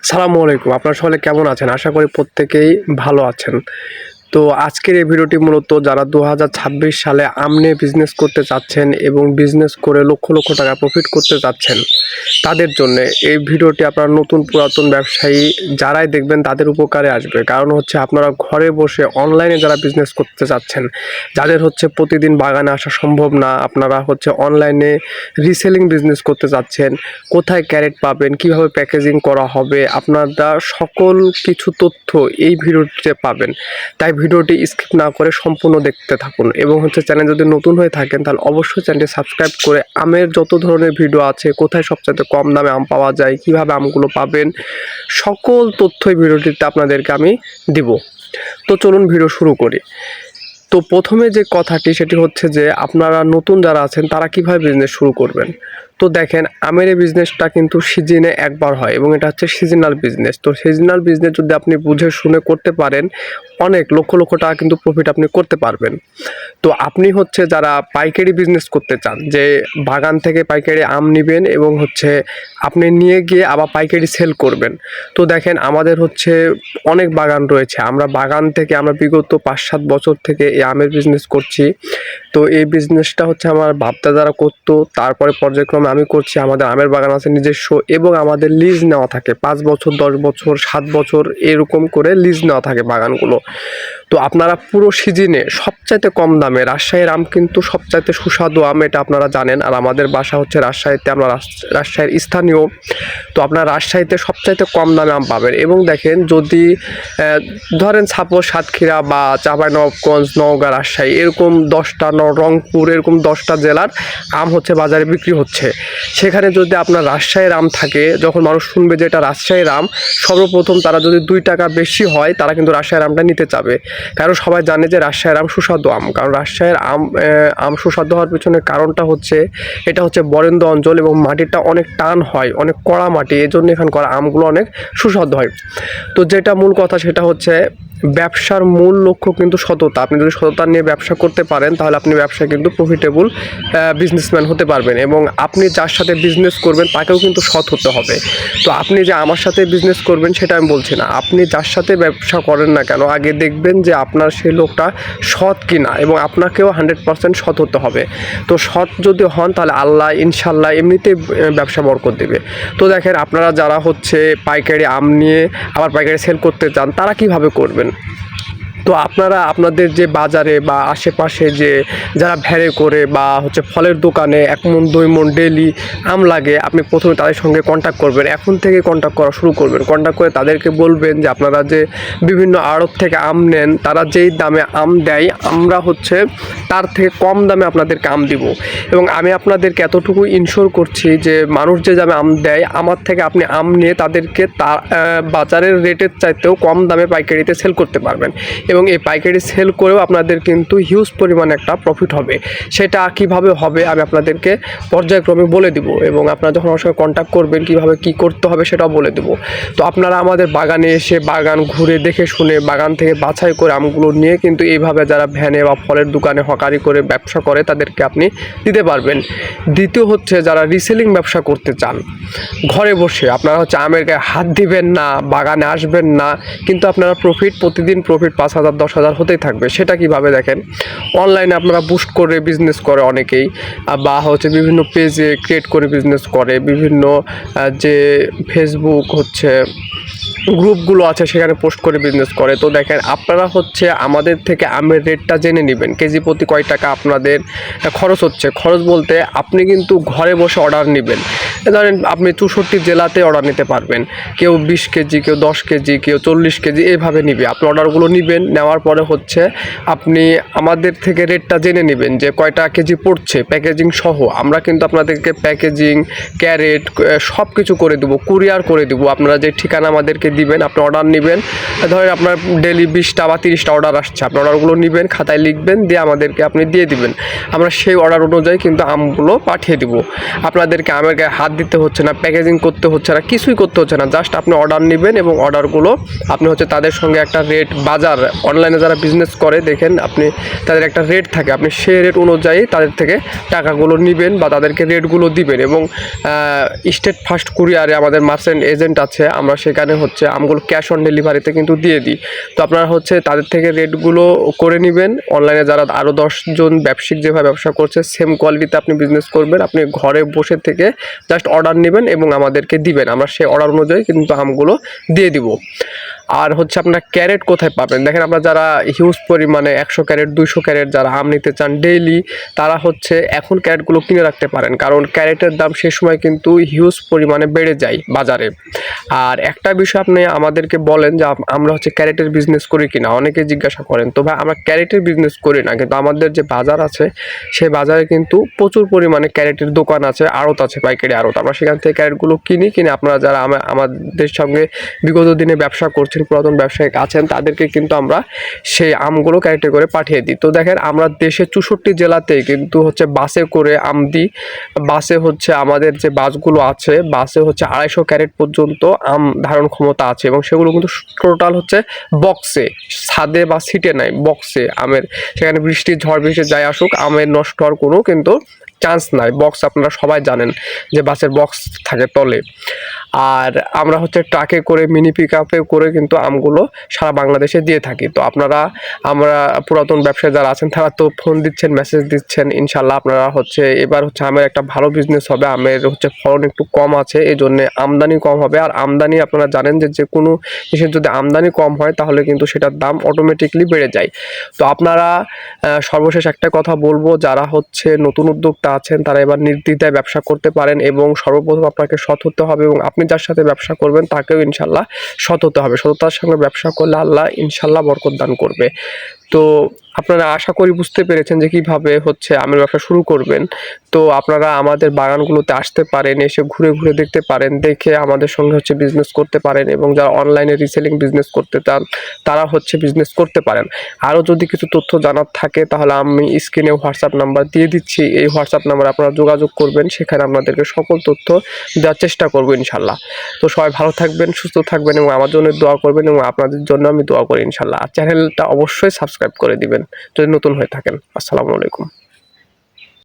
সালামু আলাইকুম। আপনারা সকলে কেমন আছেন? আশা করি প্রত্যেকেই ভালো আছেন। তো আজকের এই ভিডিওটি মূলত যারা ২০২৬ সালে আম নিয়ে বিজনেস করতে চাচ্ছেন এবং বিজনেস করে লক্ষ লক্ষ টাকা প্রফিট করতে চাচ্ছেন তাদের জন্যে এই ভিডিওটি। আপনারা নতুন পুরাতন ব্যবসায়ী যারাই দেখবেন তাদের উপকারে আসবে। কারণ হচ্ছে আপনারা ঘরে বসে অনলাইনে যারা বিজনেস করতে চাচ্ছেন, যাদের হচ্ছে প্রতিদিন বাগানে আসা সম্ভব না, আপনারা হচ্ছে অনলাইনে রিসেলিং বিজনেস করতে চাচ্ছেন, কোথায় ক্যারেট পাবেন, কিভাবে প্যাকেজিং করা হবে, আপনারা সকল কিছু তথ্য এই ভিডিওটিতে পাবেন। তাই ভিডিওটি স্কিপ না করে সম্পূর্ণ দেখতে থাকুন এবং হচ্ছে চ্যানেল যদি নতুন হয়ে থাকেন তাহলে অবশ্যই চ্যানেলটি সাবস্ক্রাইব করে আমের যত ধরনের ভিডিও আছে, কোথায় সবচেয়ে কম দামে আম পাওয়া যায়, কিভাবে আমগুলো পাবেন, সকল তথ্যই ভিডিওটিতে আপনাদেরকে আমি দিব। তো চলুন ভিডিও শুরু করি। তো প্রথমে যে কথাটি সেটি হচ্ছে যে আপনারা নতুন যারা আছেন তারা কিভাবে বিজনেস শুরু করবেন। তো দেখেন, আমের এই বিজনেসটা কিন্তু সিজনে একবার হয় এবং এটা হচ্ছে সিজনাল বিজনেস। তো সিজনাল বিজনেস যদি আপনি বুঝে শুনে করতে পারেন, অনেক লক্ষ লক্ষ টাকা কিন্তু প্রফিট আপনি করতে পারবেন। তো আপনি হচ্ছে যারা পাইকারি বিজনেস করতে চান, যে বাগান থেকে পাইকারি আম নেবেন এবং হচ্ছে আপনি নিয়ে গিয়ে আবার পাইকারি সেল করবেন। তো দেখেন, আমাদের হচ্ছে অনেক বাগান রয়েছে। আমরা বাগান থেকে আমরা বিগত ৫-৭ বছর থেকে এই আমের বিজনেস করছি। তো এই বিজনেসটা হচ্ছে আমার বাপ-দাদারা করতো, তারপরে পর্যায়ক্রমে আমি করছি। আমাদের আমের বাগান আছে নিজস্ব এবং আমাদের লিজ নেওয়া থাকে ৫ বছর, ১০ বছর, ৭ বছর এরকম করে লিজ নেওয়া থাকে বাগানগুলো। তো আপনারা পুরো সিজনে সবচাইতে কম দামে, রাজশাহীর আম কিন্তু সবচাইতে সুস্বাদু আম, এটা আপনারা জানেন। আর আমাদের বাসা হচ্ছে রাজশাহীতে, আমরা রাজশাহীর স্থানীয়। তো আপনারা রাজশাহীতে সবচাইতে কম দামে আম পাবেন। এবং দেখেন, যদি ধরেন সাপোজ সাতক্ষীরা বা চাঁপাইনবাবগঞ্জ, নওগাঁ, রাজশাহী এরকম 10টা, রংপুর এরকম 10টা জেলার আম হচ্ছে বাজারে বিক্রি হচ্ছে, সেখানে যদি আপনার রাজশাহীর আম থাকে, যখন মানুষ শুনবে যে এটা রাজশাহীর আম, সর্বপ্রথম তারা যদি 2 টাকা বেশি হয় তারা কিন্তু রাজশাহীর আমটা নিতে চাবে। কারণ সবাই জানে যে রাজশাহীর আম সুস্বাদু আম। কারণ রাজশাহীর আম সুস্বাদু হওয়ার পিছনে কারণটা হচ্ছে, এটা হচ্ছে বরেন্দ্র অঞ্চল এবং মাটিটা অনেক টান হয়, অনেক কড়া মাটি, এজন্য এখানকার আমগুলো অনেক সুস্বাদু হয়। তো যেটা মূল কথা সেটা হচ্ছে, ব্যবসার মূল লক্ষ্য কিন্তু সততা। আপনি যদি সততা নিয়ে ব্যবসা করতে পারেন তাহলে আপনি ব্যবসায় কিন্তু প্রফিটেবল বিজনেসম্যান হতে পারবেন। এবং আপনি যার সাথে বিজনেস করবেন তাকেও কিন্তু সৎ হতে হবে। তো আপনি যে আমার সাথে বিজনেস করবেন সেটা আমি বলছি না, আপনি যার সাথে ব্যবসা করেন না কেন আগে দেখবেন যে আপনার সেই লোকটা সৎ কিনা, এবং আপনাকেও 100% সৎ হতে হবে। তো সৎ যদি হন তাহলে আল্লাহ ইনশাল্লাহ এমনিতেই ব্যবসা বরকত দেবে। তো দেখেন, আপনারা যারা হচ্ছে পাইকারি আম নিয়ে আবার পাইকারি সেল করতে চান তারা কিভাবে করবেন। তো আপনারা আপনাদের যে বাজারে বা আশেপাশে যে যারা ভ্যানে করে বা হচ্ছে ফলের দোকানে 1 মণ 2 মণ ডেলি আম লাগে, আপনি প্রথমে তাদের সঙ্গে কন্ট্যাক্ট করবেন। এখন থেকে কন্ট্যাক্ট করা শুরু করবেন। কন্ট্যাক্ট করে তাদেরকে বলবেন যে আপনারা যে বিভিন্ন আড়ত থেকে আম নেন, তারা যেই দামে আম দেয় আমরা হচ্ছে তার থেকে কম দামে আপনাদেরকে আম দিব। এবং আমি আপনাদেরকে এতটুকু ইনশিওর করছি যে মানুষ যে দামে আম দেয়, আমার থেকে আপনি আম নিয়ে তাদেরকে তার বাজারের রেটের চাইতেও কম দামে পাইকারিতে সেল করতে পারবেন। এবং এই পাইকারি সেল করেও আপনাদের কিন্তু হিউজ পরিমাণে একটা প্রফিট হবে। সেটা কিভাবে হবে আমি আপনাদেরকে পর্যায়ক্রমে বলে দিব, এবং আপনারা যখন আমার সঙ্গে কন্ট্যাক্ট করবেন কীভাবে কী করতে হবে সেটাও বলে দেব। তো আপনারা আমাদের বাগানে এসে বাগান ঘুরে দেখে শুনে বাগান থেকে বাছাই করে আমগুলো নিয়ে কিন্তু এইভাবে যারা ভ্যানে বা ফলের দোকানে হকারি করে ব্যবসা করে তাদেরকে আপনি দিতে পারবেন। দ্বিতীয় হচ্ছে, যারা রিসেলিং ব্যবসা করতে চান, ঘরে বসে আপনারা হচ্ছে আমের গায়ে হাত দিবেন না, বাগানে আসবেন না, কিন্তু আপনারা প্রতিদিন প্রফিট 5,000 10,000 হতেই থাকবে। সেটা কিভাবে দেখেন, অনলাইনে আপনারা বুস্ট করে বিজনেস করে অনেকেই, বা হচ্ছে বিভিন্ন পেজে ক্রিয়েট করে বিজনেস করে, বিভিন্ন যে ফেসবুক হচ্ছে গ্রুপগুলো আছে সেখানে পোস্ট করে বিজনেস করে। তো দেখেন, আপনারা হচ্ছে আমাদের থেকে আমের রেটটা জেনে নেবেন, কেজি প্রতি কয় টাকা আপনাদের খরচ হচ্ছে। খরচ বলতে আপনি কিন্তু ঘরে বসে অর্ডার নেবেন। ধরেন আপনি 64 জেলাতে অর্ডার নিতে পারবেন। কেউ 20 কেজি, কেউ 10 কেজি, কেউ 40 কেজি এইভাবে নিবে। আপনি অর্ডারগুলো নেবেন, নেওয়ার পরে হচ্ছে আপনি আমাদের থেকে রেটটা জেনে নেবেন যে কয়টা কেজি পড়ছে প্যাকেজিং সহ। আমরা কিন্তু আপনাদেরকে প্যাকেজিং, ক্যারেট সব কিছু করে দেবো, কুরিয়ার করে দেবো। আপনারা যে ঠিকানা আমাদেরকে দিবেন, আপনি অর্ডার নেবেন, ধরেন আপনার ডেলি 20টা বা 30টা অর্ডার আসছে, আপনি অর্ডারগুলো নেবেন, খাতায় লিখবেন, দিয়ে আমাদেরকে আপনি দিয়ে দিবেন। আমরা সেই অর্ডার অনুযায়ী কিন্তু আমগুলো পাঠিয়ে দিব। আপনাদেরকে আমের গায়ে হাত দিতে হচ্ছে না, প্যাকেজিং করতে হচ্ছে না, কিছুই করতে হচ্ছে না। জাস্ট আপনি অর্ডার নেবেন এবং অর্ডারগুলো আপনি হচ্ছে তাদের সঙ্গে একটা রেট, বাজার অনলাইনে যারা বিজনেস করে দেখেন আপনি, তাদের একটা রেট থাকে, আপনি সেই রেট অনুযায়ী তাদের থেকে টাকাগুলো নেবেন বা তাদেরকে রেটগুলো দিবেন। এবং স্টেট ফার্স্ট কুরিয়ারে আমাদের মার্চেন্ট এজেন্ট আছে, আমরা সেখানে সেখানে হচ্ছে আমগুলো ক্যাশ অন ডেলিভারিতে কিন্তু দিয়ে দিই। তো আপনারা হচ্ছে তাদের থেকে রেটগুলো করে নেবেন। অনলাইনে যারা আরও 10 জন ব্যবসায়িক যেভাবে ব্যবসা করছে সেম কোয়ালিটিতে আপনি বিজনেস করবেন। আপনি ঘরে বসে থেকে জাস্ট অর্ডার নেবেন এবং আমাদেরকে দিবেন, আমরা সেই অর্ডার অনুযায়ী কিন্তু আমগুলো দিয়ে দিব। আর হচ্ছে আপনারা ক্যারেট কোথায় পাবেন দেখেন, আমরা যারা হিউজ পরিমাণে 100 ক্যারেট 200 ক্যারেট যারা আম নিতে চান ডেইলি, তারা হচ্ছে এখন ক্যারেটগুলো কিনে রাখতে পারেন, কারণ ক্যারেটের দাম সে সময় কিন্তু হিউজ পরিমাণে বেড়ে যায় বাজারে। আর একটা বিষয় আপনি আমাদেরকে বলেন যে আমরা হচ্ছে ক্যারেটের বিজনেস করি কিনা, অনেকে জিজ্ঞাসা করেন। তো ভাই আমরা ক্যারেটের বিজনেস করি না, কিন্তু আমাদের যে বাজার আছে সেই বাজারে কিন্তু প্রচুর পরিমাণে ক্যারেটের দোকান আছে, আড়ত আছে, পাইকারি আড়ত। আমরা সেখান থেকে ক্যারেটগুলো কিনে আপনারা যারা আমাদের সঙ্গে বিগত দিনে ব্যবসা করছেন, পুরাতন ব্যবসায়িক আছেন, তাদেরকে কিন্তু আমরা সেই আমগুলো ক্যারেটে করে পাঠিয়ে দিই। তো দেখেন আমরা দেশের 64 জেলাতেই কিন্তু হচ্ছে বাসে করে আম দিই। বাসে হচ্ছে আমাদের যে বাসগুলো আছে, বাসে হচ্ছে 250 ক্যারেট পর্যন্ত আম ধারণ ক্ষমতা আছে, এবং সেগুলো কিন্তু টোটাল হচ্ছে বক্সে, ছাদে বা সিটে নাই, বক্সে আমের। সেখানে বৃষ্টি ঝড় বৃষ্টি যাই আসুক, আমের নষ্ট হওয়ার কোনো কিন্তু চান্স নাই। বক্স আপনারা সবাই জানেন যে বাসের বক্স থাকে তলে। আর আমরা হচ্ছে ট্রাকে করে, মিনি পিক আপে করে কিন্তু আমগুলো সারা বাংলাদেশে দিয়ে থাকি। তো আমরা পুরাতন ব্যবসায়ী যারা আছেন তারা তো ফোন দিচ্ছেন, মেসেজ দিচ্ছেন, ইনশাল্লাহ আপনারা হচ্ছে এবার হচ্ছে আমের একটা ভালো বিজনেস হবে। আমের হচ্ছে ফলন একটু কম আছে, এই জন্যে আমদানি কম হবে। আর আমদানি আপনারা জানেন যে কোনো জিনিসের যদি আমদানি কম হয় তাহলে কিন্তু সেটার দাম অটোমেটিকলি বেড়ে যায়। তো আপনারা সর্বশেষ একটা কথা বলবো, যারা হচ্ছে নতুন উদ্যোক্তা আছেন তারা এবার নির্দ্বিধায় ব্যবসা করতে পারেন, এবং সর্বপ্রথম আপনাকে সৎ হতে হবে, এবং আপনি যার সাথে ব্যবসা করবেন তাকেও ইনশাল্লাহ সৎ হতে হবে। সততার সঙ্গে ব্যবসা করলে আল্লাহ ইনশাল্লাহ বরকত দান করবে। তো আপনারা আশা করি বুঝতে পেরেছেন যে কিভাবে হচ্ছে আমের ব্যবসা শুরু করবেন। তো আপনারা আমাদের বাগানগুলোতে আসতে পারেন, এসে ঘুরে ঘুরে দেখতে পারেন, দেখে আমাদের সঙ্গে হচ্ছে বিজনেস করতে পারেন, এবং যারা অনলাইনে রিসেলিং বিজনেস করতে চান তারা হচ্ছে বিজনেস করতে পারেন। আরও যদি কিছু তথ্য জানার থাকে তাহলে আমি স্ক্রিনে হোয়াটসঅ্যাপ নাম্বার দিয়ে দিচ্ছি, এই হোয়াটসঅ্যাপ নাম্বারে আপনারা যোগাযোগ করবেন, সেখানে আপনাদেরকে সকল তথ্য দেওয়ার চেষ্টা করবো ইনশাল্লাহ। তো সবাই ভালো থাকবেন, সুস্থ থাকবেন, এবং আমার জন্য দোয়া করবেন, এবং আপনাদের জন্য আমি দোয়া করি ইনশাল্লাহ। আর চ্যানেলটা অবশ্যই সাবস্ক্রাইব করে দিবেন যদি নতুন হয়ে থাকেন। আসসালামু আলাইকুম।